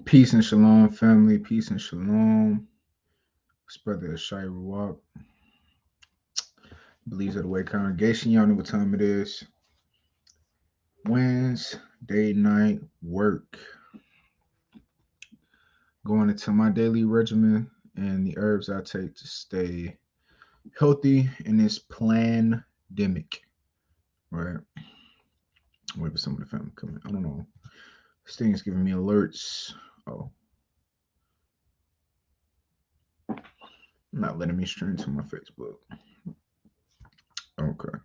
Peace and shalom, family. Peace and shalom. It's Brother Shai Ruwak. Believes of the Way congregation. Y'all know what time it is. Wednesday night work. Going into my daily regimen and the herbs I take to stay healthy in this pandemic. Right. Wait for some of the family coming. I don't know. This thing is giving me alerts. Oh, not letting me stream to my Facebook. Okay.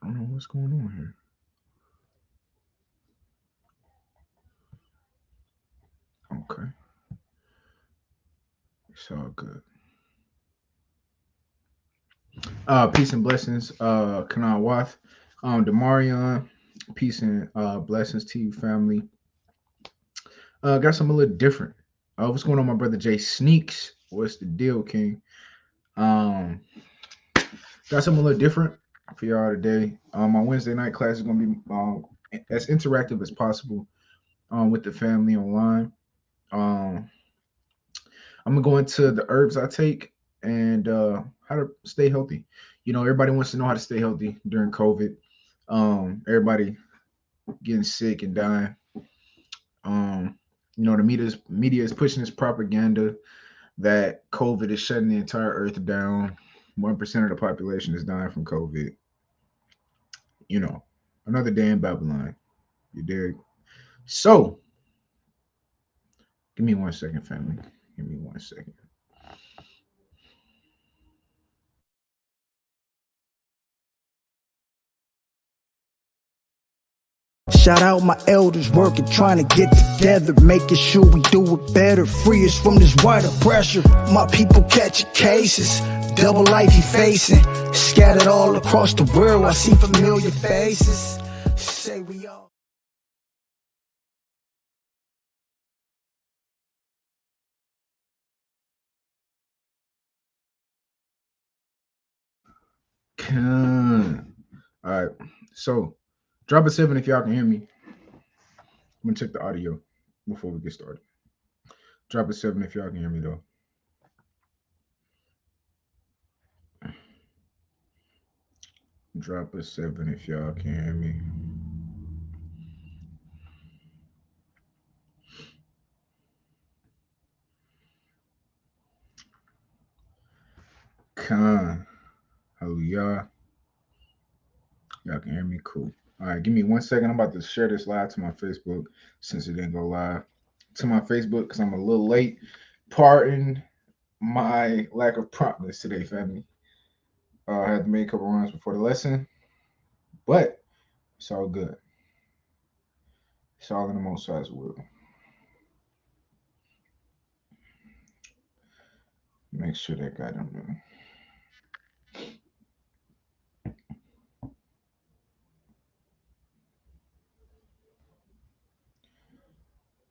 I don't know what's going on here. Okay. It's all good. Peace and blessings, Kanal Wath, Demarion, peace and blessings to you, family. Got something a little different. What's going on, my brother Jay Sneaks? What's the deal, King? Um, got something a little different for y'all today. My Wednesday night class is gonna be as interactive as possible with the family online. Um, I'm gonna go into the herbs I take and how to stay healthy. You know, everybody wants to know how to stay healthy during COVID. Everybody getting sick and dying. Um, you know, the media is pushing this propaganda that COVID is shutting the entire earth down. 1% of the population is dying from COVID. You know, another day in Babylon. You dig? So, give me 1 second, family. Give me 1 second. Shout out my elders working, trying to get together, making sure we do it better. Free us from this wider pressure. My people catching cases, double life he facing. Scattered all across the world, I see familiar faces. Say we all. All right. So, drop a 7 if y'all can hear me. I'm gonna check the audio before we get started. Drop a 7 if y'all can hear me though. Drop a 7 if y'all can hear me. Con. Hallelujah. Y'all can hear me? Cool. All right, give me 1 second. I'm about to share this live to my Facebook since it didn't go live to my Facebook because I'm a little late. Pardon my lack of promptness today, family. I had to make a couple runs before the lesson, but it's all good. It's all in the Most High's will. Make sure that guy don't know.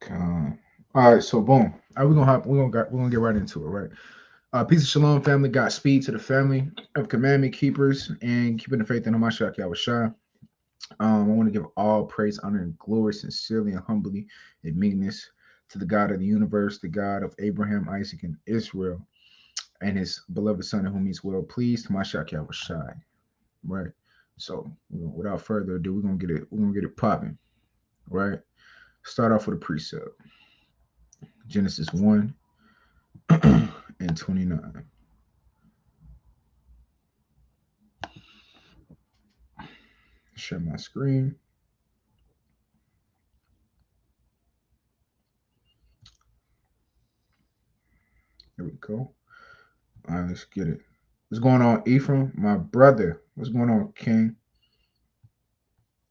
Con. All right, so boom. All right, we're gonna get right into it, right? Peace of Shalom, family. God speed to the family of commandment keepers and keeping the faith in Hamashiach Yahushua. I want to give all praise, honor, and glory sincerely and humbly in meekness to the God of the universe, the God of Abraham, Isaac, and Israel, and his beloved son in whom he's well pleased, Hamashiach Yahushua. Right. So without further ado, we're gonna get it popping. Right. Start off with a precept. Genesis 1 and 29. Share my screen. There we go. All right, let's get it. What's going on, Ephraim? My brother. What's going on, King?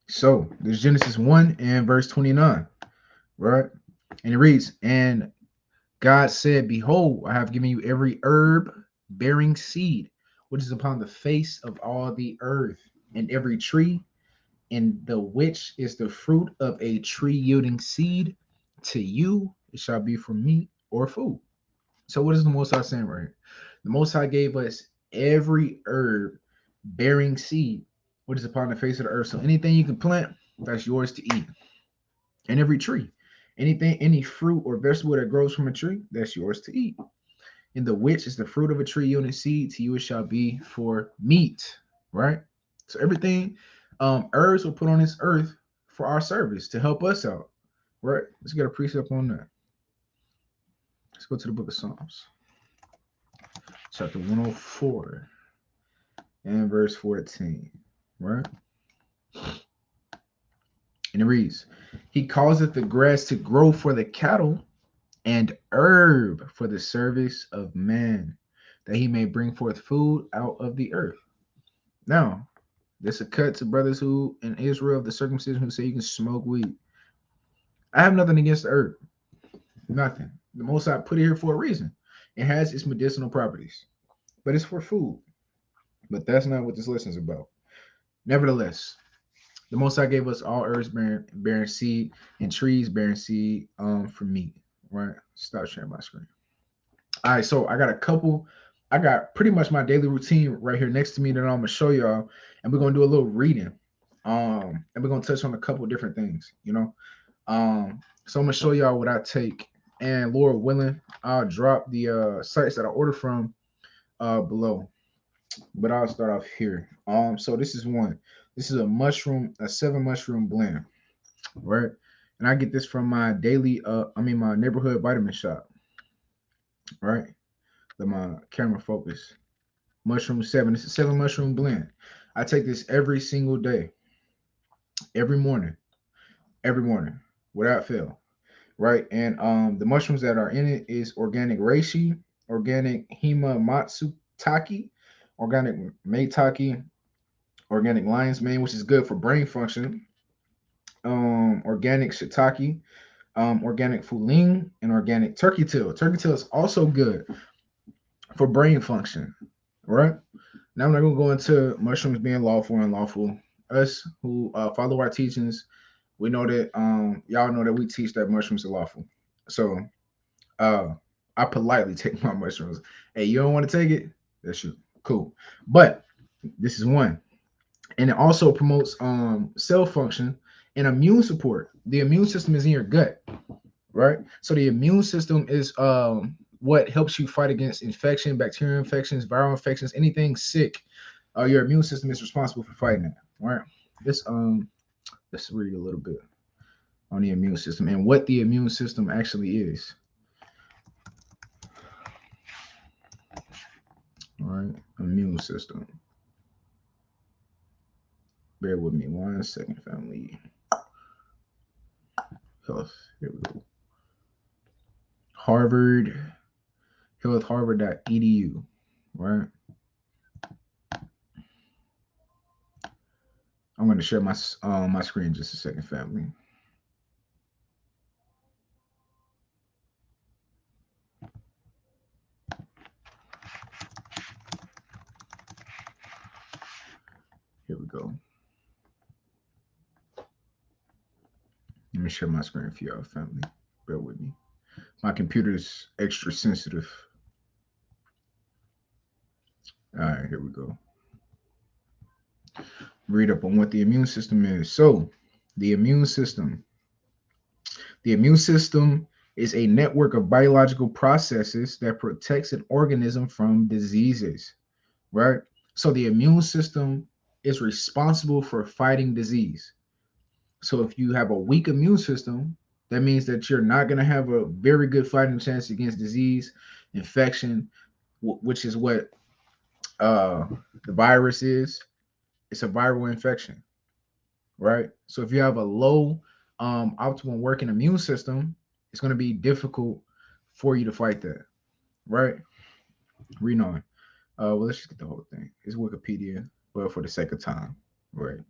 So there's Genesis 1 and verse 29, right? And it reads, and God said, behold, I have given you every herb bearing seed, which is upon the face of all the earth, and every tree, in the which is the fruit of a tree yielding seed, to you it shall be for meat or food. So what is the Most High saying right here? The Most High gave us every herb bearing seed, which is upon the face of the earth. So anything you can plant, that's yours to eat. And every tree, anything, any fruit or vegetable that grows from a tree, that's yours to eat. In the which is the fruit of a tree yielding seed, to you it shall be for meat. Right? So everything herbs were put on this earth for our service to help us out. Right? Let's get a precept on that. Let's go to the book of Psalms, chapter 104 and verse 14. Right? And it reads, He causeth the grass to grow for the cattle and herb for the service of man, that he may bring forth food out of the earth. Now, this a cut to brothers who in Israel of the circumcision who say you can smoke weed. I have nothing against the herb. Nothing. The Most High put it here for a reason. It has its medicinal properties, but it's for food. But that's not what this lesson is about. Nevertheless, the Most High gave us all herbs bearing seed and trees bearing seed for meat. Right? Stop sharing my screen. All right, so I got pretty much my daily routine right here next to me that I'm gonna show y'all, and we're gonna do a little reading. And we're gonna touch on a couple different things, you know. So I'm gonna show y'all what I take, and Lord willing, I'll drop the sites that I order from below. But I'll start off here. So this is one. This is a 7 mushroom blend, right? And I get this from my my neighborhood vitamin shop, right? Let my camera focus. Mushroom 7. It's a 7 mushroom blend. I take this every single day, every morning, without fail, right? And the mushrooms that are in it is organic reishi, organic hima matsutake, organic maitake, organic lion's mane, which is good for brain function, organic shiitake, organic fuling, and organic turkey tail. Turkey tail is also good for brain function, right? Now I'm not gonna go into mushrooms being lawful and unlawful. Us who follow our teachings, we know that y'all know that we teach that mushrooms are lawful. So I politely take my mushrooms. Hey, you don't want to take it? That's you. Cool. But this is one. And it also promotes cell function and immune support. The immune system is in your gut, right? So the immune system is what helps you fight against infection, bacterial infections, viral infections, anything sick. Your immune system is responsible for fighting that, right? Let's read a little bit on the immune system and what the immune system actually is. All right, immune system. Bear with me 1 second, family. Health. Here we go. Harvard. Healthharvard.edu. Right. I'm going to share my screen in just a second, family. Here we go. Let me share my screen for y'all, family. Bear with me. My computer's extra sensitive. All right, here we go. Read up on what the immune system is. So, the immune system is a network of biological processes that protects an organism from diseases, right? So, the immune system is responsible for fighting disease. So, if you have a weak immune system, that means that you're not going to have a very good fighting chance against disease, infection, which is what the virus is. It's a viral infection, right? So if you have a low optimal working immune system, it's going to be difficult for you to fight that, right? Reading on. Well, let's just get the whole thing. It's Wikipedia, but for the sake of time, right?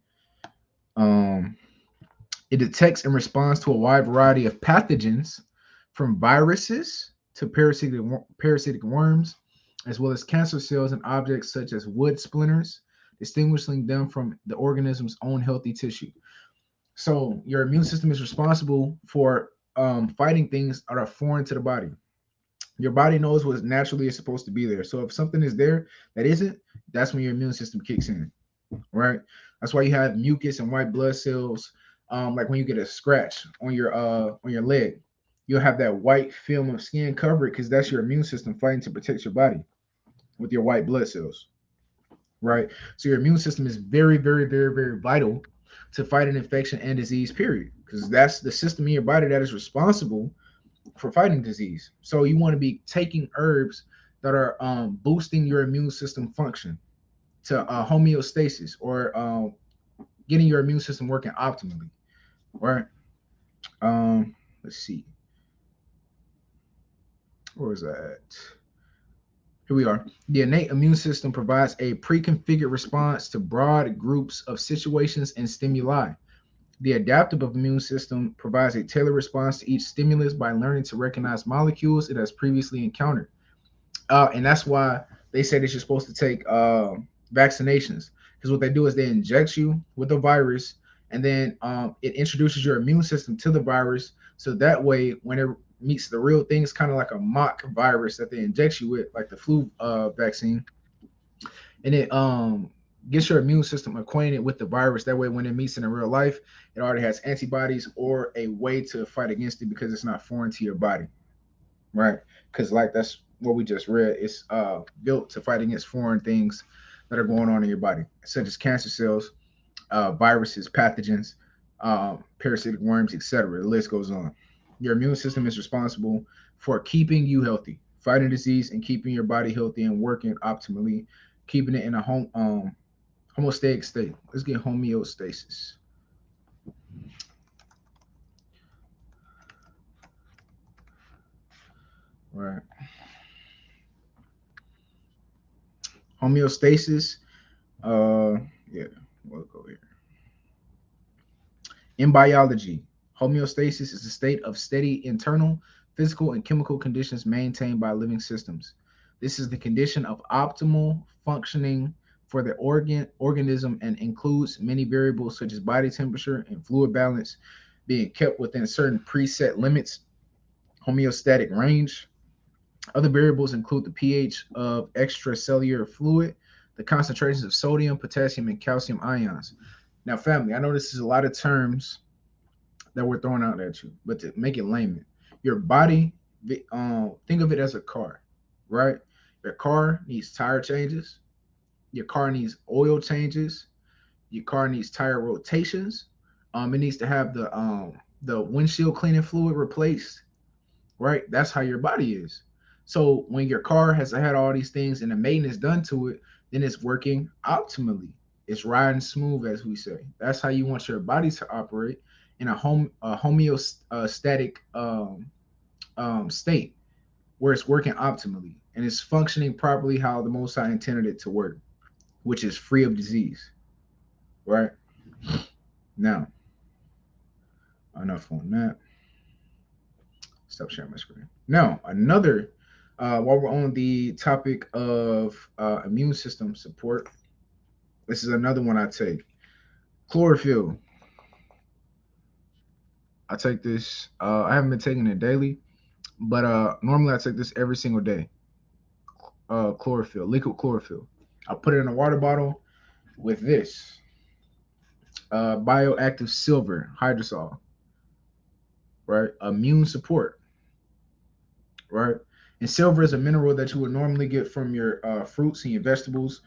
It detects and responds to a wide variety of pathogens, from viruses to parasitic worms, as well as cancer cells and objects such as wood splinters, distinguishing them from the organism's own healthy tissue. So your immune system is responsible for fighting things that are foreign to the body. Your body knows what naturally is supposed to be there. So if something is there that isn't, that's when your immune system kicks in, right? That's why you have mucus and white blood cells. Like when you get a scratch on your leg, you'll have that white film of skin cover it because that's your immune system fighting to protect your body with your white blood cells, right? So your immune system is very, very, very, very vital to fight an infection and disease, period. Because that's the system in your body that is responsible for fighting disease. So you want to be taking herbs that are boosting your immune system function to homeostasis or getting your immune system working optimally, right? Let's see, where was that? Here we are. The innate immune system provides a pre-configured response to broad groups of situations and stimuli. The adaptive immune system provides a tailored response to each stimulus by learning to recognize molecules it has previously encountered. And that's why they say that you're supposed to take vaccinations, because what they do is they inject you with a virus, and then it introduces your immune system to the virus. So that way, when it meets the real thing, it's kind of like a mock virus that they inject you with, like the flu vaccine, and it gets your immune system acquainted with the virus. That way, when it meets in real life, it already has antibodies or a way to fight against it because it's not foreign to your body, right? Because like that's what we just read. It's built to fight against foreign things that are going on in your body, such as cancer cells, viruses, pathogens, parasitic worms, etc. The list goes on. Your immune system is responsible for keeping you healthy, fighting disease, and keeping your body healthy and working optimally, keeping it in a homeostatic state. Let's get homeostasis. Right. Homeostasis. Yeah, we'll go here. In biology, homeostasis is a state of steady internal, physical, and chemical conditions maintained by living systems. This is the condition of optimal functioning for the organism and includes many variables such as body temperature and fluid balance being kept within certain preset limits, homeostatic range. Other variables include the pH of extracellular fluid, the concentrations of sodium, potassium, and calcium ions. Now, family, I know this is a lot of terms that we're throwing out at you, but to make it layman, your body, think of it as a car, right? Your car needs tire changes, your car needs oil changes, your car needs tire rotations. It needs to have the windshield cleaning fluid replaced, right? That's how your body is. So when your car has had all these things and the maintenance done to it, then it's working optimally. It's riding smooth, as we say. That's how you want your body to operate in a homeostatic state where it's working optimally and it's functioning properly how the Most High intended it to work, which is free of disease. Right now, enough on that. Stop sharing my screen. Now, another, while we're on the topic of immune system support, this is another one I take. Chlorophyll. I take this. I haven't been taking it daily, but normally I take this every single day. Chlorophyll, liquid chlorophyll. I put it in a water bottle with this bioactive silver hydrosol, right? Immune support, right? And silver is a mineral that you would normally get from your fruits and your vegetables.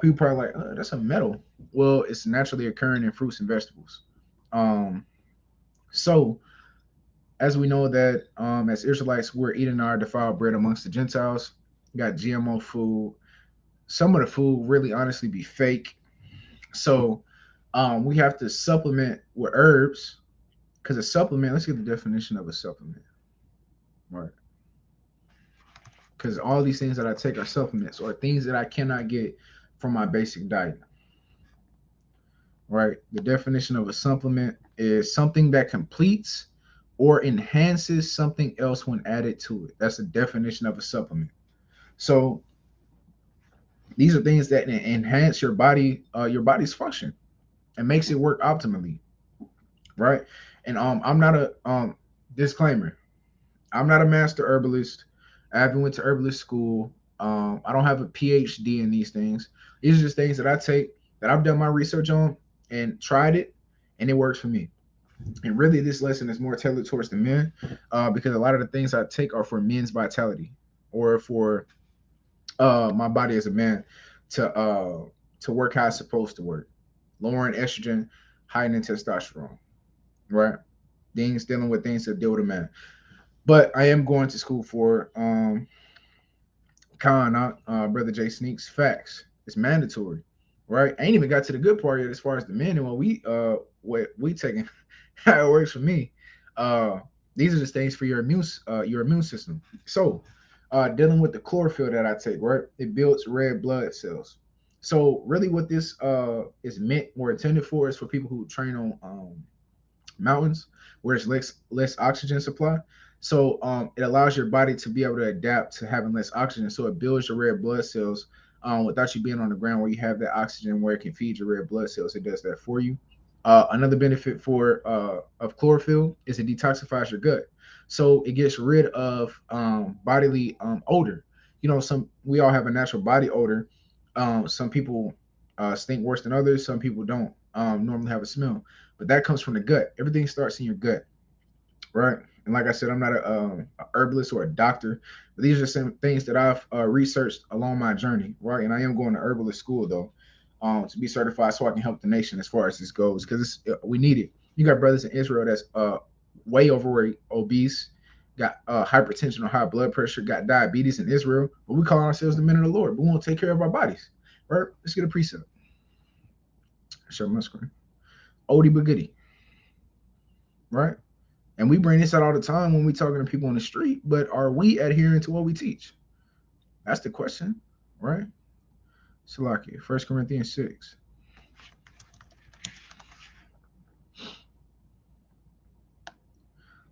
People probably like, that's a metal. Well, it's naturally occurring in fruits and vegetables. Um, so, as we know that as Israelites, we're eating our defiled bread amongst the Gentiles. We got GMO food. Some of the food really honestly be fake. So we have to supplement with herbs because a supplement, let's get the definition of a supplement. Right. Because all these things that I take are supplements or things that I cannot get from my basic diet. Right. The definition of a supplement is something that completes or enhances something else when added to it. That's the definition of a supplement. So these are things that enhance your body's function and makes it work optimally, right? And I'm not a disclaimer. I'm not a master herbalist. I haven't went to herbalist school. I don't have a PhD in these things. These are just things that I take that I've done my research on and tried it, and it works for me. And really, this lesson is more tailored towards the men, because a lot of the things I take are for men's vitality, or for my body as a man to work how it's supposed to work, lowering estrogen, heightening testosterone, right? Things dealing with things that deal with a man. But I am going to school for Brother Jay Sneaks facts. It's mandatory, right? I ain't even got to the good part yet as far as the men and what we taking, how it works for me. Uh, these are just things for your immune system. So, dealing with the chlorophyll that I take, right? It builds red blood cells. So, really, what this is meant or intended for is for people who train on mountains where it's less oxygen supply. So it allows your body to be able to adapt to having less oxygen. So it builds your red blood cells without you being on the ground where you have that oxygen where it can feed your red blood cells. It does that for you. Another benefit for of chlorophyll is it detoxifies your gut. So it gets rid of bodily odor. You know, some we all have a natural body odor. Some people stink worse than others. Some people don't normally have a smell, but that comes from the gut. Everything starts in your gut, right? And like I said, I'm not a herbalist or a doctor, but these are some things that I've researched along my journey, right? And I am going to herbalist school though, to be certified so I can help the nation as far as this goes, because we need it. You got brothers in Israel that's way overweight, obese, got hypertension or high blood pressure, got diabetes in Israel, but we call ourselves the men of the Lord. But we won't take care of our bodies, right? Let's get a precept. Share my screen. Odie but goodie, right? And we bring this out all the time when we talking to people on the street, but are we adhering to what we teach? That's the question, right? Salakia, 1 Corinthians 6.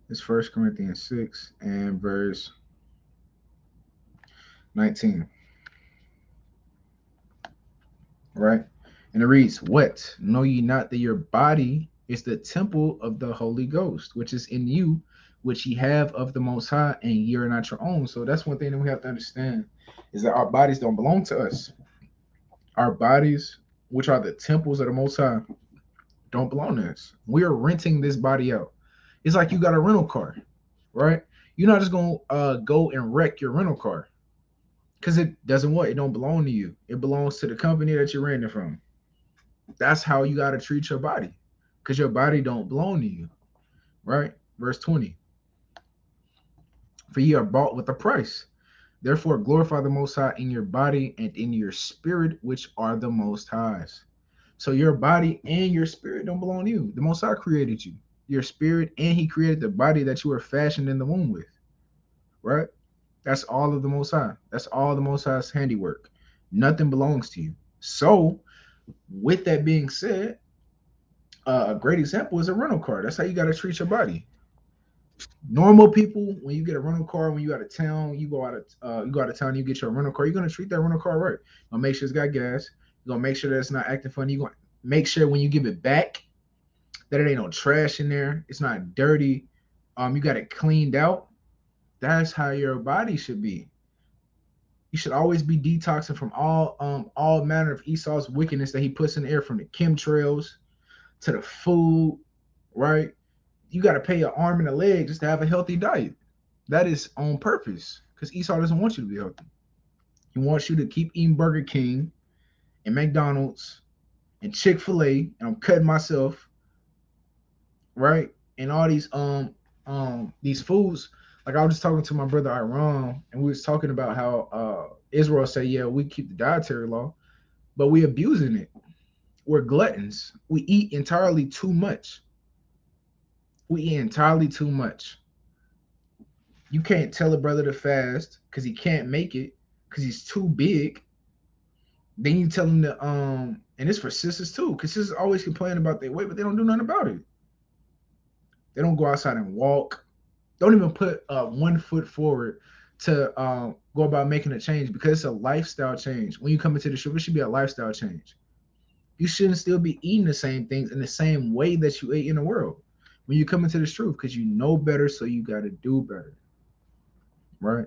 It's 1 Corinthians 6 and verse 19, right? And it reads, what? Know ye not that your body is the temple of the Holy Ghost, which is in you, which ye have of the Most High, and ye are not your own. So that's one thing that we have to understand, is that our bodies don't belong to us. Our bodies, which are the temples of the Most High, don't belong to us. We are renting this body out. It's like you got a rental car, right? You're not just gonna go and wreck your rental car because it doesn't what? It don't belong to you. It belongs to the company that you're renting from. That's how you got to treat your body, because your body don't belong to you, right? Verse 20. For ye are bought with a price. Therefore glorify the Most High in your body and in your spirit, which are the Most High's. So your body and your spirit don't belong to you. The Most High created you, your spirit, and He created the body that you were fashioned in the womb with, right? That's all of the Most High. That's all the Most High's handiwork. Nothing belongs to you. So, with that being said, a great example is a rental car. That's how you got to treat your body. Normal people, when you get a rental car, when you out of town, you go out of town, you get your rental car. You're gonna treat that rental car right. You're gonna make sure it's got gas. You're gonna make sure that it's not acting funny. You're gonna make sure when you give it back that it ain't no trash in there. It's not dirty. You got it cleaned out. That's how your body should be. You should always be detoxing from all manner of Esau's wickedness that he puts in the air, from the chemtrails to the food, right? You got to pay an arm and a leg just to have a healthy diet. That is on purpose, because Esau doesn't want you to be healthy. He wants you to keep eating Burger King and McDonald's and Chick-fil-A, and I'm cutting myself, right? And all these foods. Like, I was just talking to my brother Iran, and we was talking about how Israel say, yeah, we keep the dietary law, but we abusing it. We're gluttons. We eat entirely too much. We eat entirely too much. You can't tell a brother to fast because he can't make it because he's too big. Then you tell him to and it's for sisters too, because sisters always complain about their weight, but they don't do nothing about it. They don't go outside and walk. Don't even put 1 foot forward to go about making a change, because it's a lifestyle change. When you come into the truth, it should be a lifestyle change. You shouldn't still be eating the same things in the same way that you ate in the world when you come into this truth, because you know better, so you got to do better, right?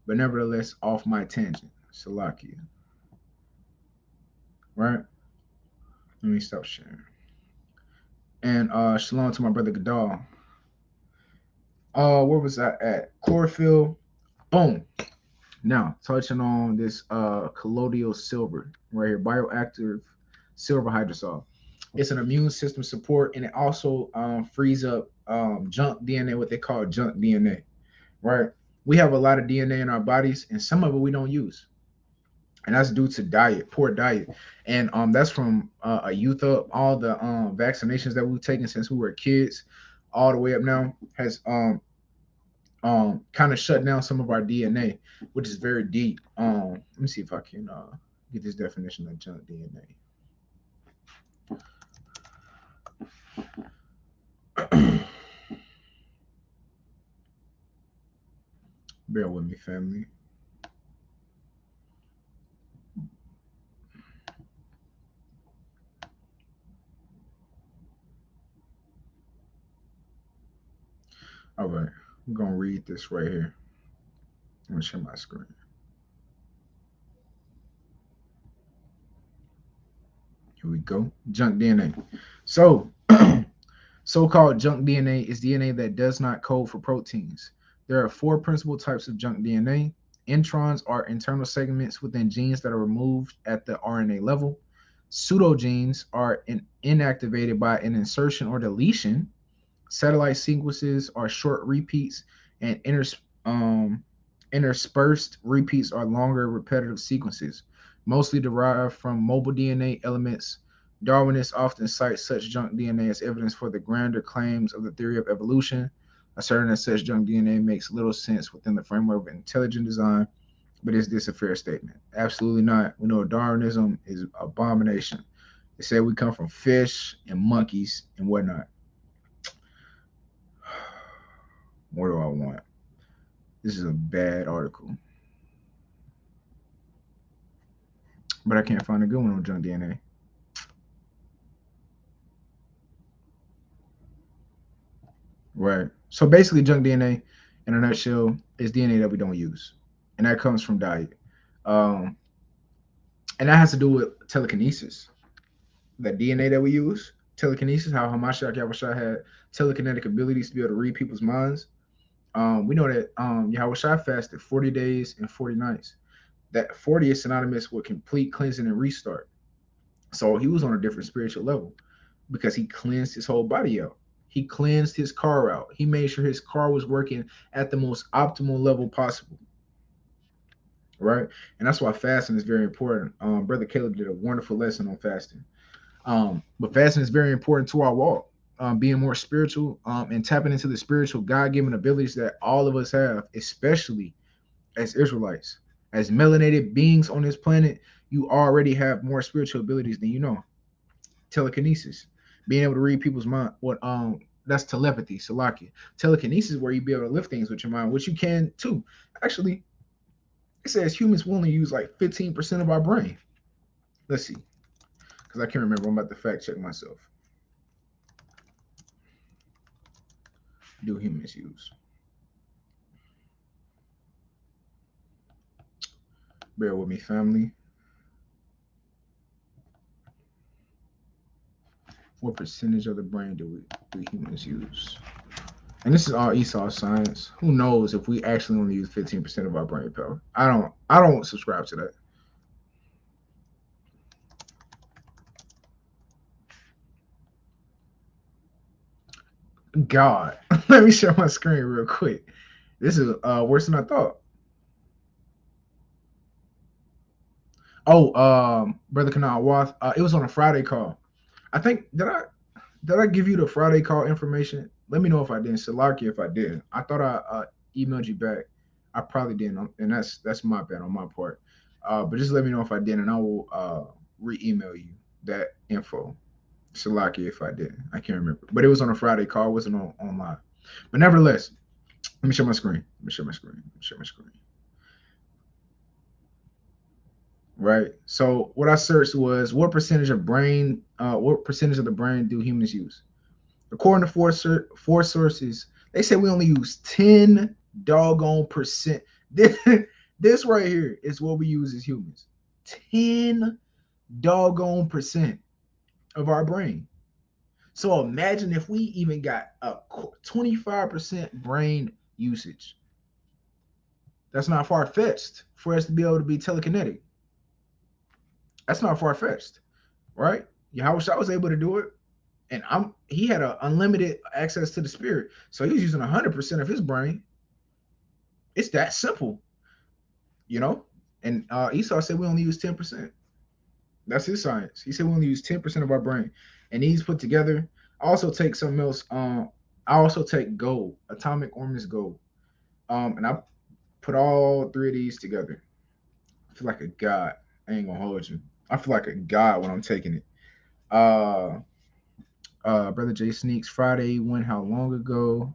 but nevertheless, off my tangent. Salakia. Right? Let me stop sharing. And shalom to my brother Gadal. Where was I at? Chlorophyll. Boom. Now, touching on this colloidal silver right here, bioactive silver hydrosol. It's an immune system support, and it also frees up junk DNA, what they call junk DNA, right? We have a lot of DNA in our bodies, and some of it we don't use, and that's due to diet, poor diet, and that's from a youth up. All the vaccinations that we've taken since we were kids, all the way up now, has kind of shut down some of our DNA, which is very deep. Let me see if I can get this definition of junk DNA. Bear with me, family. All right, I'm gonna read this right here. I'm gonna share my screen. Here we go. Junk DNA. So, so-called junk DNA is DNA that does not code for proteins. There are four principal types of junk DNA. Introns are internal segments within genes that are removed at the RNA level. Pseudogenes are inactivated by an insertion or deletion. Satellite sequences are short repeats, and interspersed repeats are longer repetitive sequences, mostly derived from mobile DNA elements. Darwinists often cite such junk DNA as evidence for the grander claims of the theory of evolution, asserting that such junk DNA makes little sense within the framework of intelligent design. But is this a fair statement? Absolutely not. We know Darwinism is an abomination. They say we come from fish and monkeys and whatnot. What do I want? This is a bad article. But I can't find a good one on junk DNA. Right. So basically, junk DNA, in a nutshell, is DNA that we don't use, and that comes from diet, um, and that has to do with telekinesis. The DNA that we use, telekinesis, how Hamashiach Yahushua had telekinetic abilities to be able to read people's minds. We know that Yahushua fasted 40 days and 40 nights. That 40 is synonymous with complete cleansing and restart. So he was on a different spiritual level because he cleansed his whole body out. He cleansed his car out. He made sure his car was working at the most optimal level possible. Right. And that's why fasting is very important. Brother Caleb did a wonderful lesson on fasting. But fasting is very important to our walk, being more spiritual, and tapping into the spiritual God-given abilities that all of us have, especially as Israelites, as melanated beings on this planet. You already have more spiritual abilities than you know. Telekinesis, being able to read people's mind. That's telepathy, Salakia. Telekinesis, where you be able to lift things with your mind, which you can too. Actually, it says humans will only use like 15% of our brain. Let's see, because I can't remember. I'm about to fact check myself. Do humans use? Bear with me, family. What percentage of the brain do humans use? And this is all Esau science. Who knows if we actually only use 15% of our brain power? I don't subscribe to that. God, let me share my screen real quick. This is worse than I thought. Oh, Brother Kanal Wath, it was on a Friday call. I think did I give you the Friday call information? Let me know if I didn't. Salaki if I did. I thought I emailed you back. I probably didn't, and that's my bad on my part. But just let me know if I did, and I will re-email you that info. Salaki if I did. I can't remember. But it was on a Friday call. It wasn't online. But nevertheless, let me share my screen. Let me share my screen. Let me share my screen. Right. So what I searched was what percentage of the brain do humans use? According to four sources, they say we only use 10 doggone percent. This right here is what we use as humans. 10 doggone percent of our brain. So imagine if we even got a 25% brain usage. That's not far-fetched for us to be able to be telekinetic. That's not far-fetched, right? Yahushua was able to do it, and he had an unlimited access to the spirit, so he was using 100% of his brain. It's that simple, you know. And Esau said we only use 10%. That's his science. He said we only use 10% of our brain, and these put together. I also take something else. I also take gold, atomic ormus gold, and I put all three of these together. I feel like a god. I ain't gonna hold you. I feel like a god when I'm taking it. Brother Jay Sneaks, Friday went how long ago?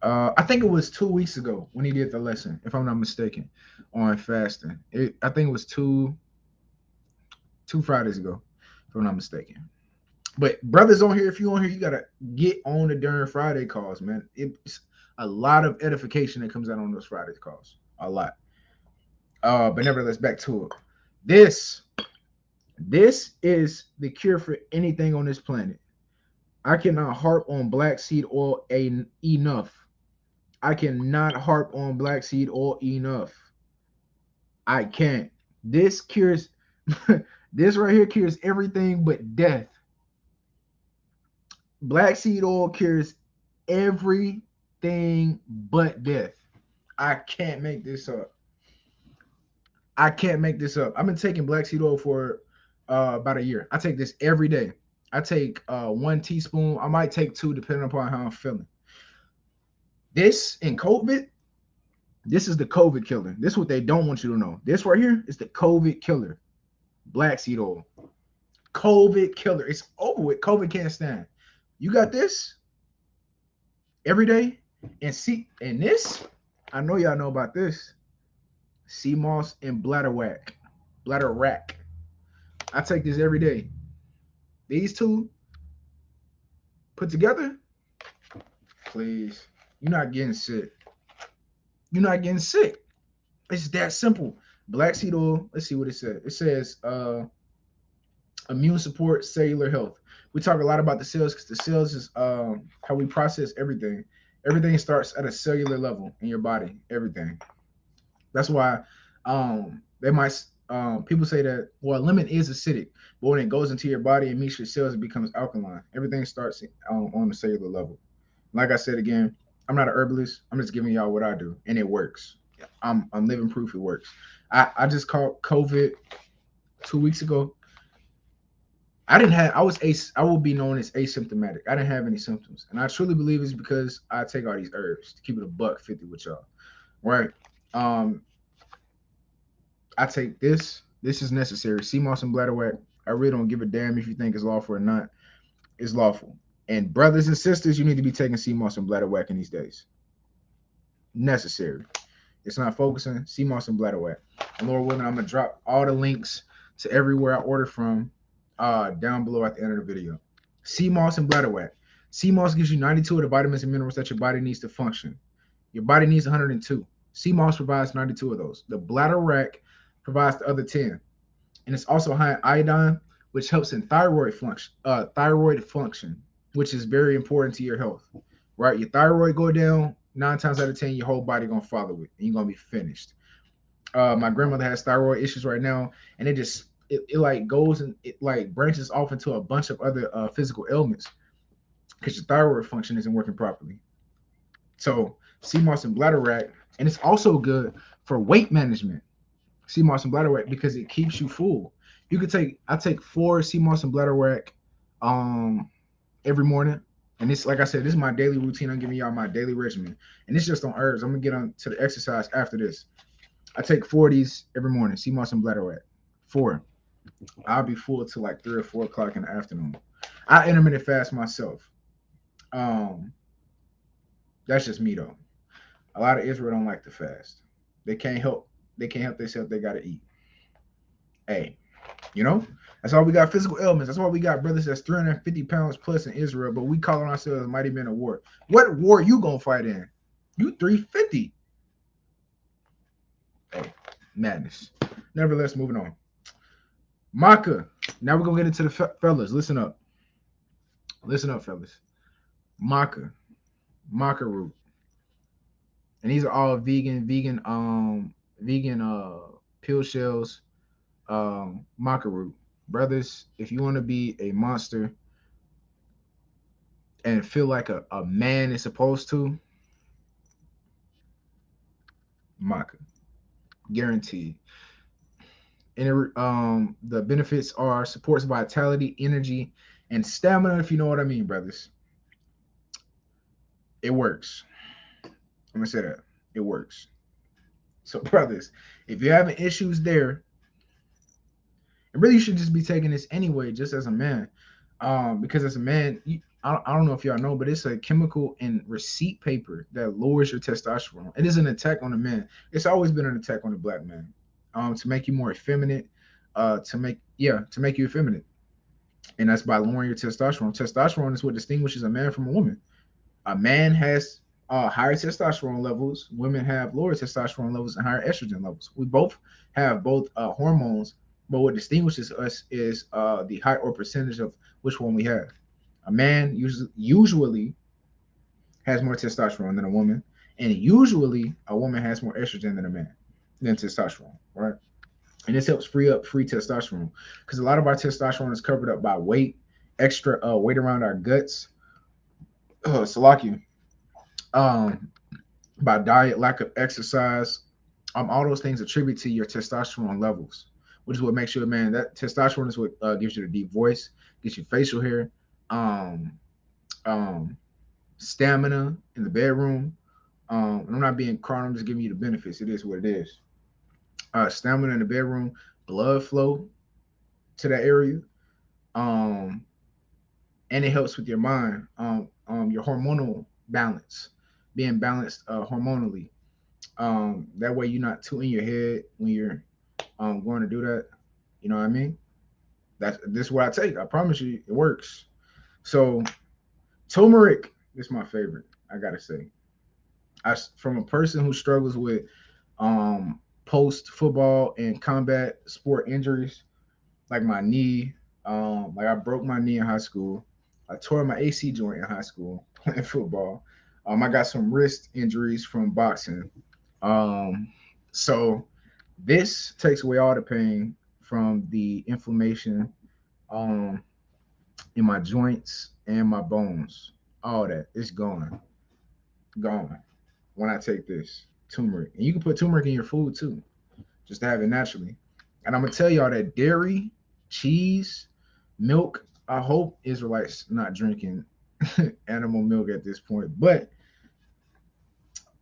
I think it was 2 weeks ago when he did the lesson, if I'm not mistaken, on fasting. I think it was two Fridays ago, if I'm not mistaken. But brothers on here, if you on here, you gotta get on the during Friday calls, man. It's a lot of edification that comes out on those Friday calls. A lot. But nevertheless, back to it. This is the cure for anything on this planet. I cannot harp on black seed oil enough. I cannot harp on black seed oil enough. I can't. This cures, this right here cures everything but death. Black seed oil cures everything but death. I can't make this up. I can't make this up. I've been taking black seed oil for about a year. I take this every day. I take 1 teaspoon. I might take 2 depending upon how I'm feeling. This in COVID, this is the COVID killer. This is what they don't want you to know. This right here is the COVID killer. Black seed oil. COVID killer. It's over with. COVID can't stand. You got this every day. And this, I know y'all know about this. Sea moss and bladder rack. I take this every day. These two put together, please. You're not getting sick. You're not getting sick. It's that simple. Black seed oil. Let's see what it says. It says immune support, cellular health. We talk a lot about the cells because the cells is how we process everything. Everything starts at a cellular level in your body. Everything. That's why they might people say that, well, lemon is acidic, but when it goes into your body and meets your cells, it becomes alkaline. Everything starts on the cellular level. Like I said again, I'm not an herbalist. I'm just giving y'all what I do, and it works. I'm living proof it works. I just caught COVID 2 weeks ago. I will be known as asymptomatic. I didn't have any symptoms, and I truly believe it's because I take all these herbs to keep it $1.50 with y'all, right? I take this. This is necessary. Sea moss and bladderwrack. I really don't give a damn if you think it's lawful or not. It's lawful. And brothers and sisters, you need to be taking sea moss and bladderwrack in these days. Necessary. It's not focusing. Sea moss and bladderwrack. And Lord willing, I'm gonna drop all the links to everywhere I order from down below at the end of the video. Sea moss and bladderwrack. Sea moss gives you 92 of the vitamins and minerals that your body needs to function. Your body needs 102. Sea moss provides 92 of those. The bladderwrack provides the other 10. And it's also high in iodine, which helps in thyroid function, which is very important to your health, right? Your thyroid go down, 9 times out of 10, your whole body gonna follow it, and you're gonna be finished. My grandmother has thyroid issues right now, and it like goes and it like branches off into a bunch of other physical ailments because your thyroid function isn't working properly. So sea moss and bladderwrack, and it's also good for weight management. Sea moss and bladderwrack because it keeps you full. I take 4 sea moss and bladderwrack every morning. And it's like I said, this is my daily routine. I'm giving y'all my daily regimen. And it's just on herbs. I'm gonna get on to the exercise after this. I take 4 of these every morning, sea moss and bladderwrack. 4. I'll be full till like 3 or 4 o'clock in the afternoon. I intermittent fast myself. That's just me though. A lot of Israel don't like to fast. They can't help themselves. They gotta eat. Hey, you know, that's why we got physical ailments. That's why we got brothers that's 350 pounds plus in Israel, but we calling ourselves mighty men of war. What war you gonna fight in? You 350. Hey, madness. Nevertheless, moving on. Maca. Now we're gonna get into the fellas. Listen up. Listen up, fellas. Maca. Maca root. And these are all vegan pill shells, maca root. Brothers, if you want to be a monster and feel like a man is supposed to, maca. Guaranteed. And the benefits are supports vitality, energy, and stamina, if you know what I mean, brothers. It works. I'm gonna say that. It works. So, brothers, if you're having issues there, and really you should just be taking this anyway, just as a man. Because as a man, I don't know if y'all know, but it's a chemical in receipt paper that lowers your testosterone. It is an attack on the man. It's always been an attack on the black man, to make you more effeminate, to make you effeminate, and that's by lowering your testosterone. Testosterone is what distinguishes a man from a woman. A man has higher testosterone levels. Women have lower testosterone levels and higher estrogen levels. We both have both hormones, but what distinguishes us is the height or percentage of which one we have. A man usually has more testosterone than a woman, and usually a woman has more estrogen than a man than testosterone, right? And this helps free up free testosterone because a lot of our testosterone is covered up by weight, extra weight around our guts. Oh, Salaki. Um, by diet, lack of exercise, all those things attribute to your testosterone levels, which is what makes you a man. That testosterone is what gives you the deep voice, gives you facial hair, um, um, stamina in the bedroom. And I'm not being carnal, I'm just giving you the benefits. It is what it is. Stamina in the bedroom, blood flow to that area, um, and it helps with your mind, your hormonal balance, being balanced hormonally. That way you're not too in your head when you're going to do that. You know what I mean? That's this is what I take. I promise you, it works. So turmeric is my favorite. I gotta say, from a person who struggles with post football and combat sport injuries, like my knee. Like I broke my knee in high school. I tore my AC joint in high school playing football. I got some wrist injuries from boxing. Um, so this takes away all the pain from the inflammation um, in my joints and my bones. All that it's gone, gone when I take this turmeric. And you can put turmeric in your food too, just to have it naturally. And I'm gonna tell y'all that dairy, cheese, milk. I hope Israelites not drinking animal milk at this point, but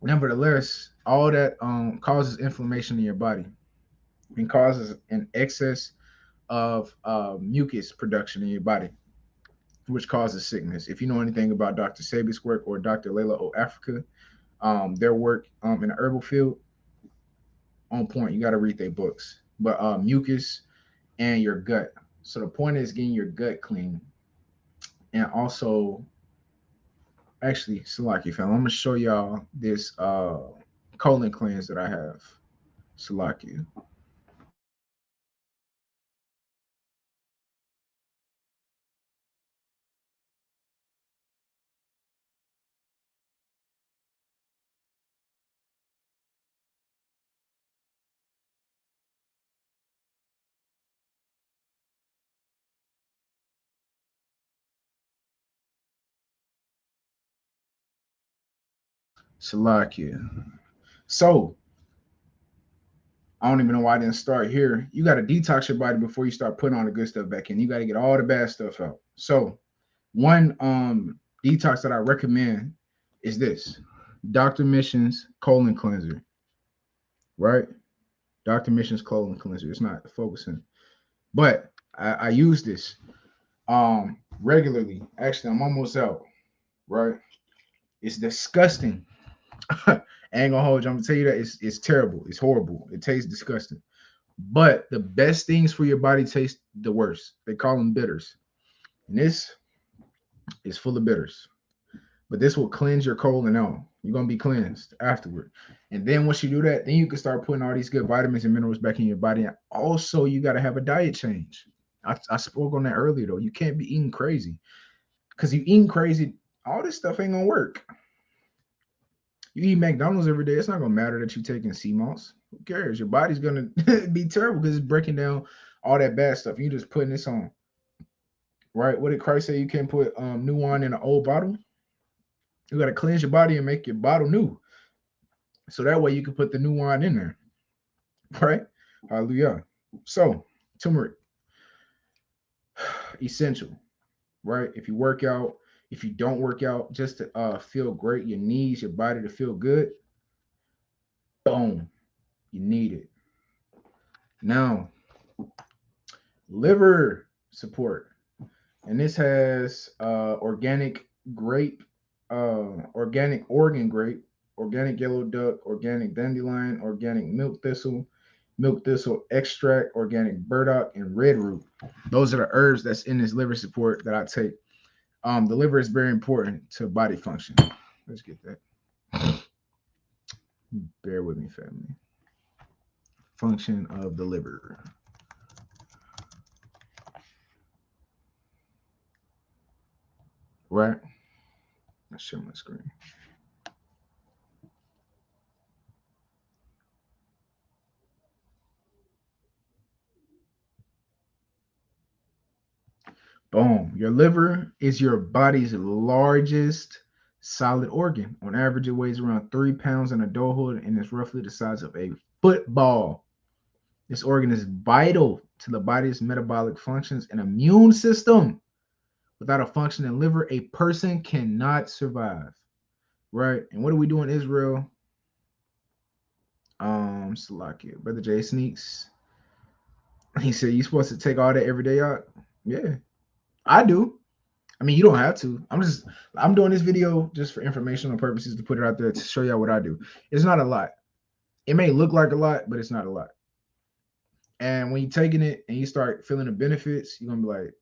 nevertheless, all that causes inflammation in your body and causes an excess of mucus production in your body, which causes sickness. If you know anything about Dr. Sebi's work or Dr. Layla O. Africa, their work in the herbal field, on point. You got to read their books. But mucus and your gut. So the point is getting your gut clean, and also, actually, Salaki fam, I'm gonna show y'all this colon cleanse that I have. Salaki. Salaki. So I don't even know why I didn't start here. You got to detox your body before you start putting all the good stuff back in. You got to get all the bad stuff out. So one detox that I recommend is this Dr. Mission's colon cleanser, right? Dr. Mission's colon cleanser. It's not focusing, but I use this regularly. Actually, I'm almost out, right? It's disgusting. I ain't gonna hold you. I'm gonna tell you that it's terrible. It's horrible. It tastes disgusting. But the best things for your body taste the worst. They call them bitters. And this is full of bitters. But this will cleanse your colon out. You're gonna be cleansed afterward. And then once you do that, then you can start putting all these good vitamins and minerals back in your body. And also, you got to have a diet change. I spoke on that earlier though. You can't be eating crazy because you eating crazy. All this stuff ain't gonna work. You eat McDonald's every day. It's not gonna matter that you're taking sea moss. Who cares? Your body's gonna be terrible because it's breaking down all that bad stuff. You just putting this on, right? What did Christ say? You can't put new wine in an old bottle. You got to cleanse your body and make your bottle new, so that way you can put the new wine in there, right? Hallelujah. So turmeric, essential, right? If you work out, if you don't work out, just to feel great, your knees, your body to feel good, boom, you need it. Now, liver support, and this has organic grape, organic Oregon grape, organic yellow duck, organic dandelion, organic milk thistle extract, organic burdock, and red root. Those are the herbs that's in this liver support that I take. The liver is very important to body function. Let's get that. Bear with me, family. Function of the liver. Right? Let's share my screen. Boom. Your liver is your body's largest solid organ. On average, it weighs around 3 pounds in adulthood and is roughly the size of a football. This organ is vital to the body's metabolic functions and immune system. Without a functioning liver, a person cannot survive. Right? And what do we do in Israel? Salakia. Brother Jay Sneaks. He said, you supposed to take all that every day out? Yeah, I do. I mean, you don't have to. I'm doing this video just for informational purposes to put it out there to show y'all what I do. It's not a lot. It may look like a lot, but it's not a lot. And when you're taking it and you start feeling the benefits, you're gonna be like,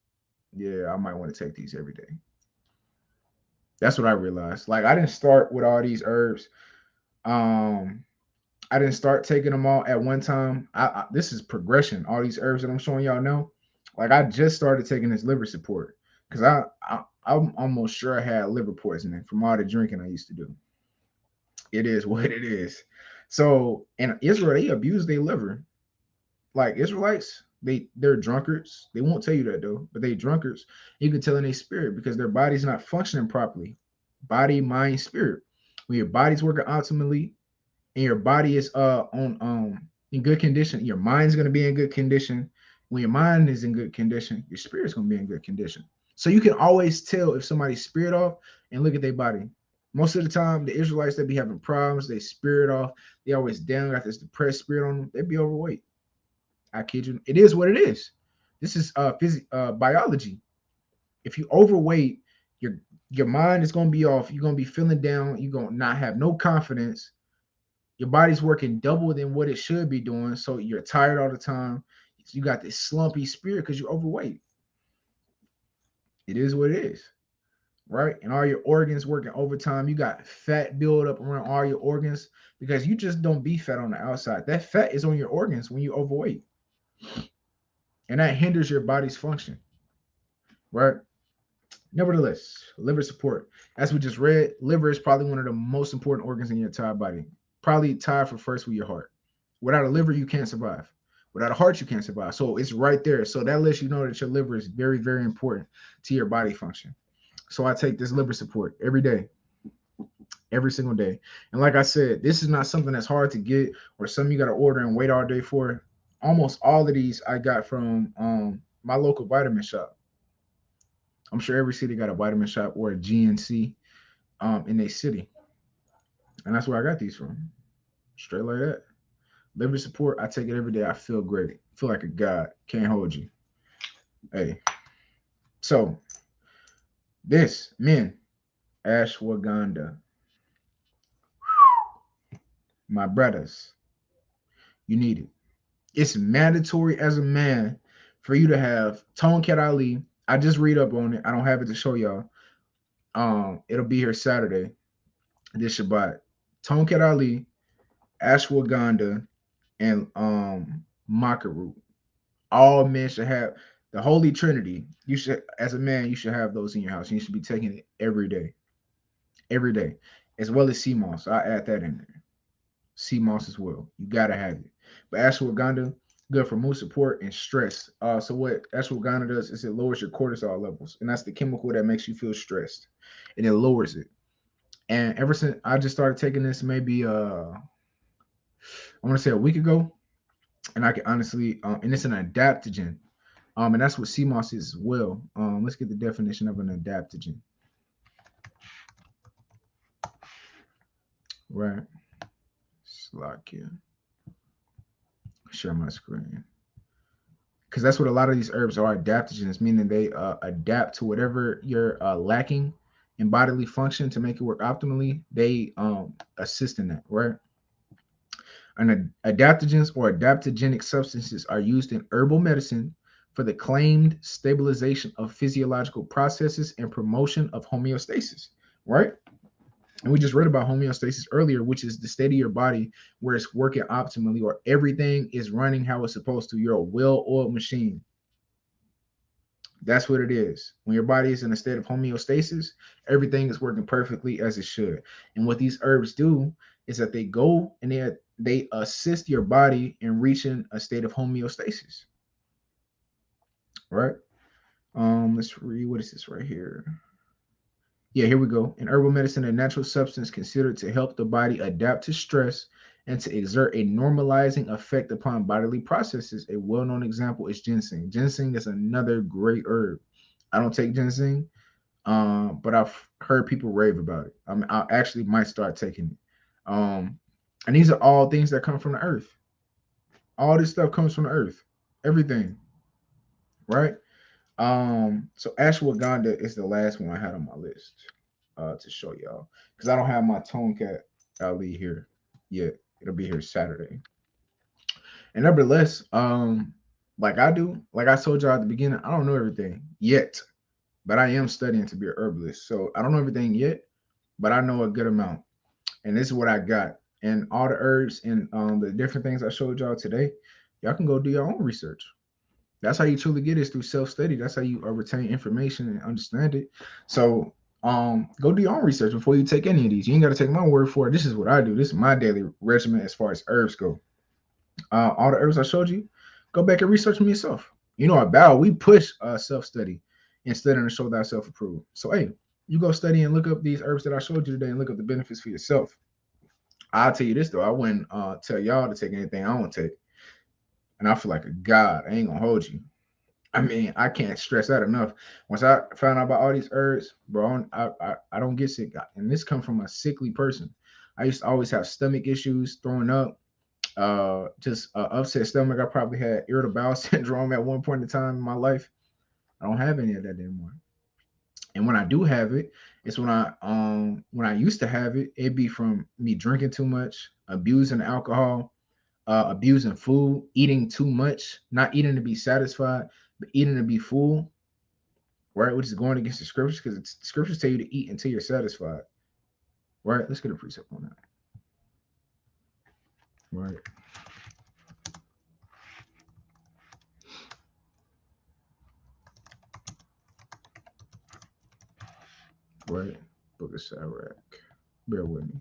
yeah, I might want to take these every day. That's what I realized. Like, I didn't start with all these herbs. I didn't start taking them all at one time. This is progression. All these herbs that I'm showing y'all now. Like, I just started taking this liver support because I'm almost sure I had liver poisoning from all the drinking I used to do. It is what it is. So in Israel, they abuse their liver. Like Israelites, they're drunkards. They won't tell you that though, but they drunkards. You can tell in their spirit because their body's not functioning properly. Body, mind, spirit. When your body's working optimally and your body is on in good condition, your mind's gonna be in good condition. When your mind is in good condition, your spirit's gonna be in good condition. So you can always tell if somebody's spirit off and look at their body. Most of the time, the Israelites that be having problems, they spirit off, they always down, got this depressed spirit on them, they be overweight. I kid you. It is what it is. This is biology. If you overweight, your mind is gonna be off. You're gonna be feeling down. You're gonna not have no confidence. Your body's working double than what it should be doing. So you're tired all the time. You got this slumpy spirit because you're overweight. It is what it is, right? And all your organs working overtime. You got fat build up around all your organs because you just don't be fat on the outside. That fat is on your organs when you overweight. And that hinders your body's function, right? Nevertheless, liver support. As we just read, liver is probably one of the most important organs in your entire body. Probably tied for first with your heart. Without a liver, you can't survive. Without a heart, you can't survive. So it's right there. So that lets you know that your liver is very, very important to your body function. So I take this liver support every day, every single day. And like I said, this is not something that's hard to get or something you got to order and wait all day for. Almost all of these I got from my local vitamin shop. I'm sure every city got a vitamin shop or a GNC in their city. And that's where I got these from. Straight like that. Liver support, I take it every day. I feel great. Feel like a god. Can't hold you. Hey. So, this, men, ashwagandha. My brothers, you need it. It's mandatory as a man for you to have Tonkat Ali. I just read up on it. I don't have it to show y'all. It'll be here Saturday. this Shabbat. Tonkat Ali, ashwagandha, and maca root. All men should have the Holy Trinity. You should, as a man, you should have those in your house. You should be taking it every day, as well as sea moss. I add that in there. Sea moss as well. You gotta have it. But ashwagandha, good for mood support and stress. So what ashwagandha does is it lowers your cortisol levels, and that's the chemical that makes you feel stressed, and it lowers it. And ever since I just started taking this, maybe I want to say a week ago, and I can honestly, and it's an adaptogen. And that's what sea moss is as well. Let's get the definition of an adaptogen. Right. Slovakia. Share my screen. Because that's what a lot of these herbs are, adaptogens, meaning they adapt to whatever you're lacking in bodily function to make it work optimally. They assist in that, right? And adaptogens or adaptogenic substances are used in herbal medicine for the claimed stabilization of physiological processes and promotion of homeostasis, right? And we just read about homeostasis earlier, which is the state of your body where it's working optimally or everything is running how it's supposed to. You're a well-oiled machine. That's what it is. When your body is in a state of homeostasis, everything is working perfectly as it should. And what these herbs do is that they go and they assist your body in reaching a state of homeostasis. Right? Let's read, what is this right here? Yeah, here we go. In herbal medicine, a natural substance considered to help the body adapt to stress and to exert a normalizing effect upon bodily processes. A well-known example is ginseng. Ginseng is another great herb. I don't take ginseng, but I've heard people rave about it. I mean, I actually might start taking it. And these are all things that come from the earth. All this stuff comes from the earth. Everything, right? So ashwagandha is the last one I had on my list to show y'all because I don't have my Tonkat Ali here yet. It'll be here Saturday. And nevertheless, like I do, like I told y'all at the beginning, I don't know everything yet, but I am studying to be a herbalist. So I don't know everything yet, but I know a good amount. And this is what I got. And all the herbs and the different things I showed y'all today, y'all can go do your own research. That's how you truly get it, through self-study. That's how you retain information and understand it. So go do your own research before you take any of these. You ain't got to take my word for it. This is what I do. This is my daily regimen as far as herbs go. All the herbs I showed you, go back and research them yourself. You know, at Bow, we push self-study instead of to show thyself approved. So hey, you go study and look up these herbs that I showed you today and look up the benefits for yourself. I'll tell you this though, I wouldn't tell y'all to take anything I won't take. And I feel like a god. I ain't gonna hold you. I mean, I can't stress that enough. Once I found out about all these herbs, bro, I don't get sick. And this comes from a sickly person. I used to always have stomach issues, throwing up, just upset stomach. I probably had irritable bowel syndrome at one point in time in my life. I don't have any of that anymore. And when I do have it, it's when I used to have it, it'd be from me drinking too much, abusing alcohol, abusing food, eating too much, not eating to be satisfied, but eating to be full, right? Which is going against the scriptures because the scriptures tell you to eat until you're satisfied, right? Let's get a precept on that, right? Right, Book of Sirach. Bear with me.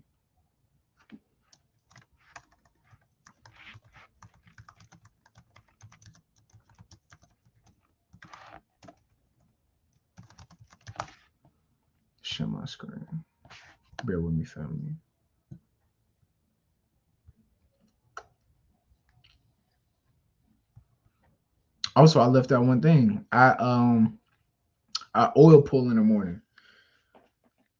Share my screen. Bear with me, family. Also, I left out one thing. I oil pull in the morning.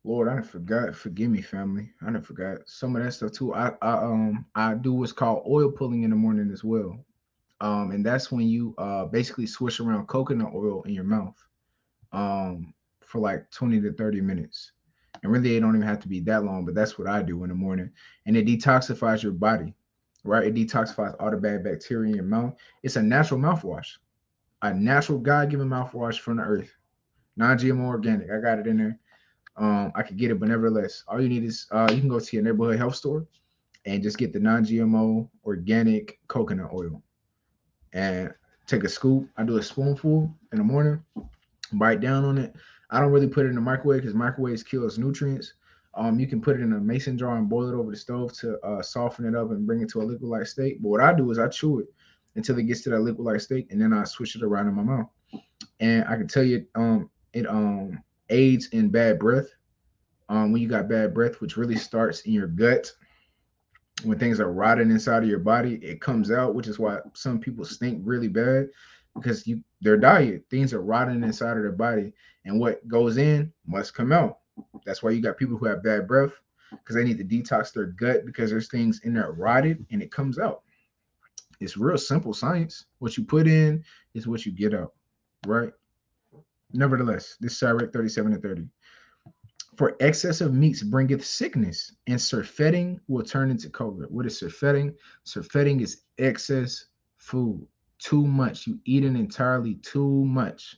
Lord, I forgot. Forgive me, family. I forgot some of that stuff too. I do what's called oil pulling in the morning as well. And that's when you basically swish around coconut oil in your mouth for like 20 to 30 minutes. And really, it don't even have to be that long, but that's what I do in the morning. And it detoxifies your body, right? It detoxifies all the bad bacteria in your mouth. It's a natural mouthwash, a natural God-given mouthwash from the earth, non-GMO organic. I got it in there. I could get it, but nevertheless, all you need is you can go to your neighborhood health store and just get the non-GMO organic coconut oil and take a scoop. I do a spoonful in the morning, bite down on it. I don't really put it in the microwave because microwaves kill its nutrients. You can put it in a mason jar and boil it over the stove to soften it up and bring it to a liquid-like state. But what I do is I chew it until it gets to that liquid-like state, and then I switch it around in my mouth. And I can tell you, it aids in bad breath. When you got bad breath, which really starts in your gut, when things are rotting inside of your body, it comes out, which is why some people stink really bad because their diet, things are rotting inside of their body, and what goes in must come out. That's why you got people who have bad breath because they need to detox their gut because there's things in there rotted and it comes out. It's real simple science. What you put in is what you get out, right? Nevertheless, this is Cyrec 37 and 30. For excessive meats bringeth sickness, and surfeiting will turn into COVID. What is surfeiting? Surfeiting is excess food, too much. You eating entirely too much.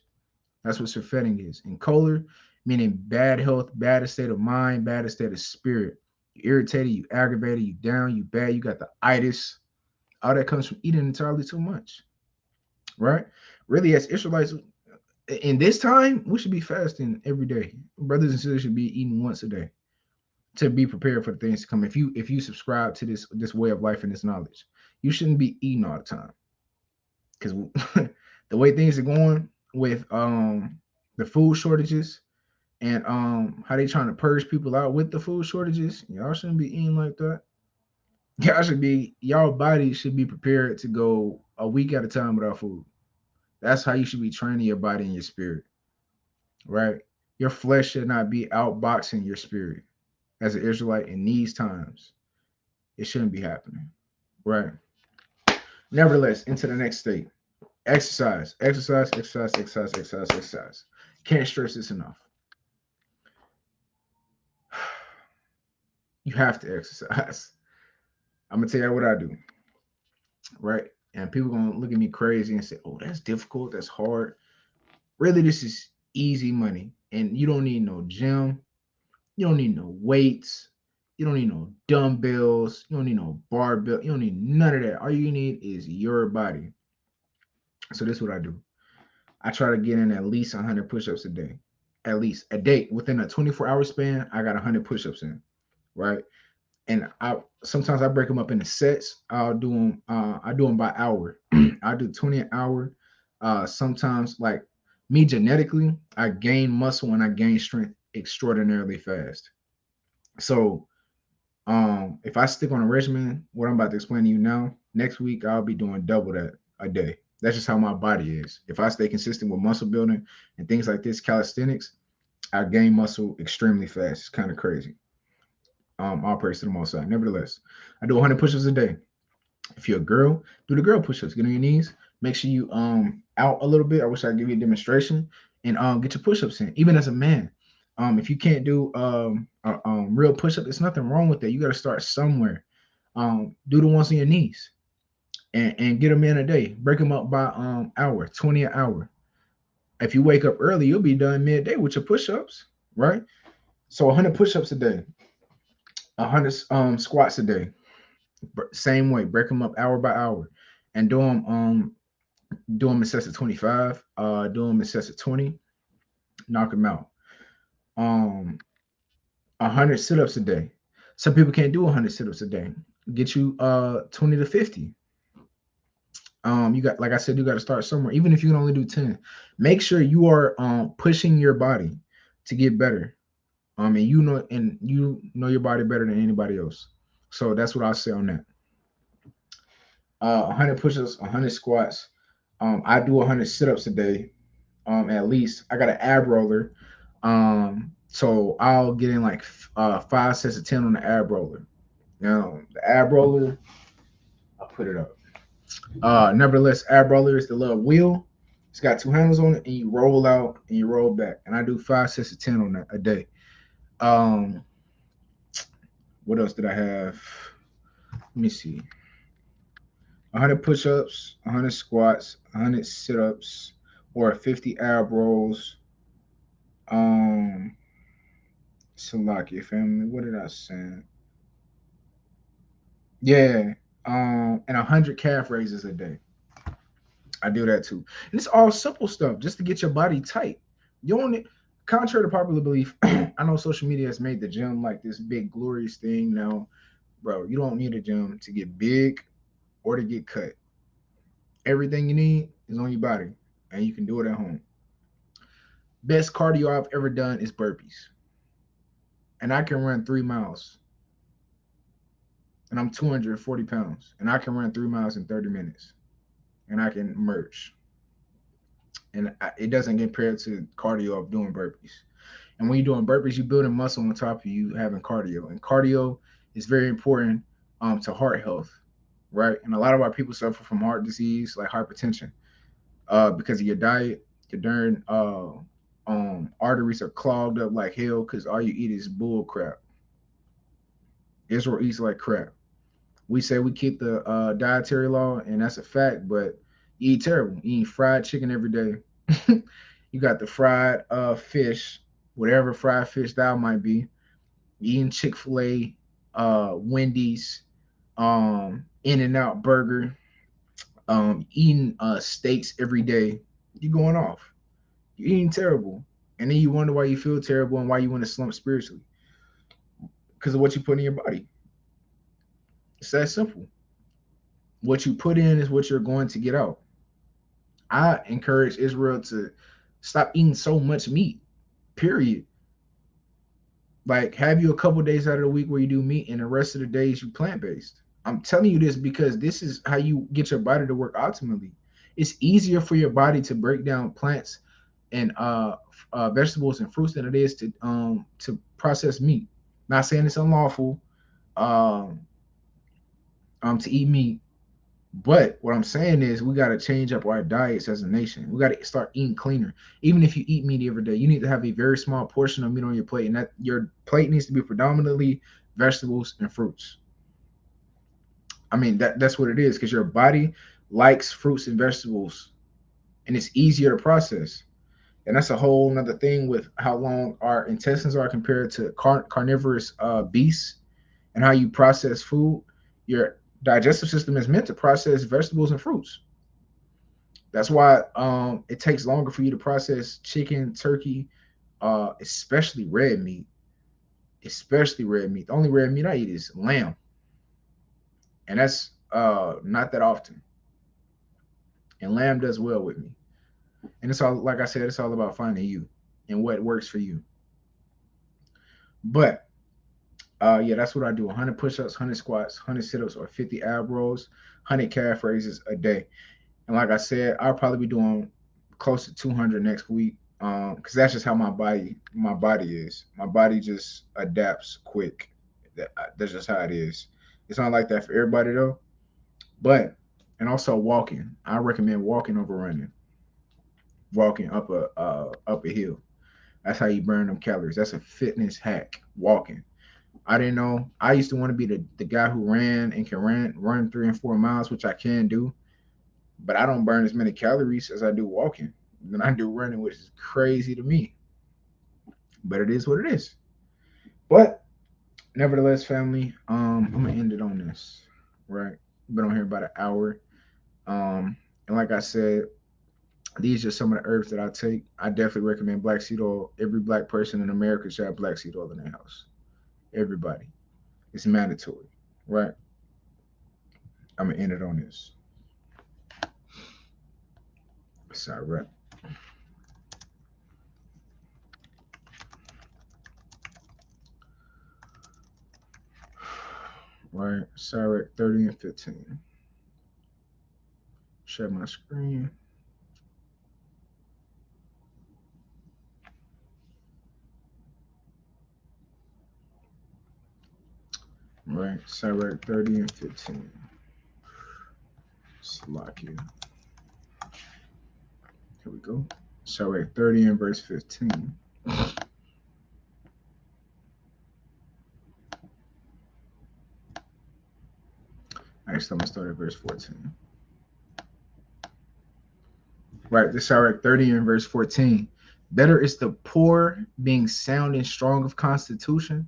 That's what surfeiting is. And choler, meaning bad health, bad state of mind, bad state of spirit. You irritated, you aggravated, you down, you bad, you got the itis. All that comes from eating entirely too much, right? Really, as Israelites, in this time, we should be fasting every day. Brothers and sisters should be eating once a day to be prepared for the things to come. If you subscribe to this way of life and this knowledge, you shouldn't be eating all the time. Because the way things are going with the food shortages and how they trying to purge people out with the food shortages, y'all shouldn't be eating like that. Y'all body should be prepared to go a week at a time without food. That's how you should be training your body and your spirit, right? Your flesh should not be outboxing your spirit as an Israelite in these times. It shouldn't be happening, right? Nevertheless, into the next state. Exercise, exercise, exercise, exercise, exercise, exercise. Can't stress this enough. You have to exercise. I'm gonna tell you what I do, right? And people gonna look at me crazy and say, "Oh, that's difficult. That's hard." Really, this is easy money, and you don't need no gym. You don't need no weights. You don't need no dumbbells. You don't need no barbell. You don't need none of that. All you need is your body. So this is what I do. I try to get in at least 100 push-ups a day. At least a day. Within a 24-hour span, I got 100 push-ups in, right? And I sometimes I break them up into sets. I do them by hour. I do 20 an hour. Sometimes like me genetically, I gain muscle and I gain strength extraordinarily fast. So if I stick on a regimen, what I'm about to explain to you now, next week I'll be doing double that a day. That's just how my body is. If I stay consistent with muscle building and things like this, calisthenics, I gain muscle extremely fast. It's kind of crazy. All praise to the Most High. Nevertheless, I do 100 push-ups a day. If you're a girl, do the girl push-ups. Get on your knees. Make sure you out a little bit. I wish I could give you a demonstration and get your push-ups in. Even as a man, if you can't do real push-up, there's nothing wrong with that. You got to start somewhere. Do the ones on your knees and get them in a day. Break them up by hour, 20 an hour. If you wake up early, you'll be done midday with your push-ups, right? So 100 push-ups a day, 100 squats a day. Same way, break them up hour by hour, and do them in sets of 25. Do them in sets of 20. Knock them out. 100 sit-ups a day. Some people can't do 100 sit-ups a day. Get you 20 to 50. You got, like I said, you got to start somewhere. Even if you can only do 10, make sure you are pushing your body to get better. And you know your body better than anybody else. So that's what I'll say on that. 100 push-ups, 100 squats. I do 100 sit-ups a day. At least I got an ab roller. So I'll get in like 5 sets of 10 on the ab roller. Now the ab roller, I'll put it up. Nevertheless, ab roller is the little wheel. It's got 2 handles on it, and you roll out and you roll back. And I do 5 sets of 10 on that a day. What else did I have? Let me see. 100 push-ups, 100 squats, 100 sit-ups, or 50 ab rolls. Salakia family. What did I say? Yeah. And 100 calf raises a day. I do that too. And it's all simple stuff just to get your body tight. You don't need, contrary to popular belief, I know social media has made the gym like this big glorious thing now. Bro, you don't need a gym to get big or to get cut. Everything you need is on your body, and you can do it at home. Best cardio I've ever done is burpees. And I can run 3 miles. And I'm 240 pounds. And I can run 3 miles in 30 minutes. And I can merge. And it doesn't compare to cardio of doing burpees. And when you're doing burpees, you're building muscle on top of you having cardio. And cardio is very important to heart health, right? And a lot of our people suffer from heart disease, like hypertension, because of your diet. Your darn arteries are clogged up like hell because all you eat is bull crap. Israel eats like crap. We say we keep the dietary law, and that's a fact, but you eat terrible. You eat fried chicken every day. You got the fried fish, whatever fried fish that might be. You eating Chick-fil-A, Wendy's, In and Out Burger, eating steaks every day. You going off. You're eating terrible. And then you wonder why you feel terrible and why you want to slump spiritually. Because of what you put in your body. It's that simple. What you put in is what you're going to get out. I encourage Israel to stop eating so much meat. Period. Like have you a couple days out of the week where you do meat and the rest of the days you plant based. I'm telling you this because this is how you get your body to work optimally. It's easier for your body to break down plants and vegetables and fruits than it is to process meat. Not saying it's unlawful um, to eat meat, but what I'm saying is we got to change up our diets as a nation. We got to start eating cleaner. Even if you eat meat every day, you need to have a very small portion of meat on your plate, and that your plate needs to be predominantly vegetables and fruits. I mean that's what it is because your body likes fruits and vegetables, and it's easier to process. And that's a whole another thing with how long our intestines are compared to carnivorous beasts and how you process food. Your digestive system is meant to process vegetables and fruits. That's why it takes longer for you to process chicken, turkey, especially red meat. Especially red meat. The only red meat I eat is lamb, and that's not that often. And lamb does well with me. And it's all like I said, it's all about finding you and what works for you. But yeah, that's what I do: 100 push-ups, 100 squats, 100 sit-ups, or 50 ab rolls, 100 calf raises a day. And like I said, I'll probably be doing close to 200 next week. Because that's just how my body is. My body just adapts quick. That's just how it is. It's not like that for everybody though. But and also walking. I recommend walking over running. Walking up a hill. That's how you burn them calories. That's a fitness hack. Walking. I didn't know. I used to want to be the guy who ran and can run 3 and 4 miles, which I can do, but I don't burn as many calories as I do walking than I do running, which is crazy to me. But it is what it is. But nevertheless, family, I'm gonna end it on this. Right. Been on here about an hour. And like I said, these are some of the herbs that I take. I definitely recommend black seed oil. Every black person in America should have black seed oil in their house. Everybody. It's mandatory. Right. I'm gonna end it on this. Sorry, right. Right. Sorry, 30 and 15. Share my screen. Right. Sorry, 30 and 15. Slovakia. Here we go. Sorry, 30 and verse 15. Actually, I'm gonna start at verse 14. Right, this Sirach 30 and verse 14. Better is the poor being sound and strong of constitution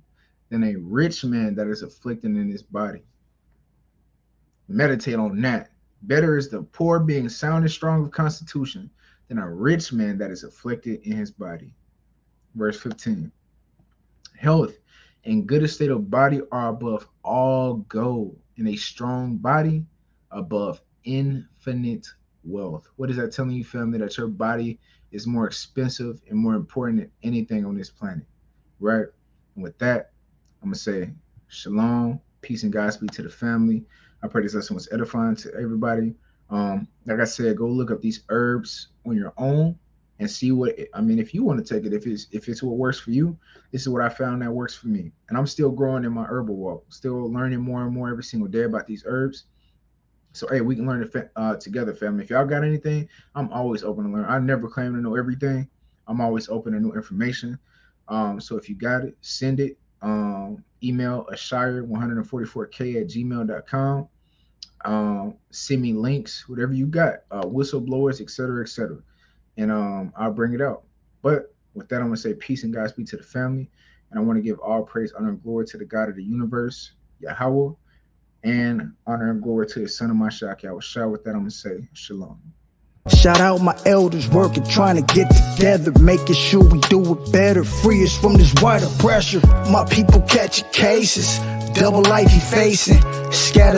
than a rich man that is afflicted in his body. Meditate on that. Better is the poor being sound and strong of constitution than a rich man that is afflicted in his body. Verse 15. Health and good estate of body are above all gold, and a strong body above infinite wealth. What is that telling you, family? That your body is more expensive and more important than anything on this planet, right? And with that, I'm going to say shalom, peace, and Godspeed to the family. I pray this lesson was edifying to everybody. Like I said, go look up these herbs on your own and see what if you want to take it, if it's what works for you. This is what I found that works for me. And I'm still growing in my herbal walk, still learning more and more every single day about these herbs. So, hey, we can learn it together, family. If y'all got anything, I'm always open to learn. I never claim to know everything. I'm always open to new information. So if you got it, send it. Email ashire144k@gmail.com. Send me links, whatever you got, whistleblowers, etc., etc., and I'll bring it out. But with that, I'm gonna say peace and Godspeed to the family, and I want to give all praise, honor, and glory to the God of the universe, Yahweh, and honor and glory to His Son of Mashiach, Yahushua. With that, I'm gonna say shalom. Shout out my elders working, trying to get together, making sure we do it better. Free us from this white oppression. My people catching cases, double life he facing. Scatter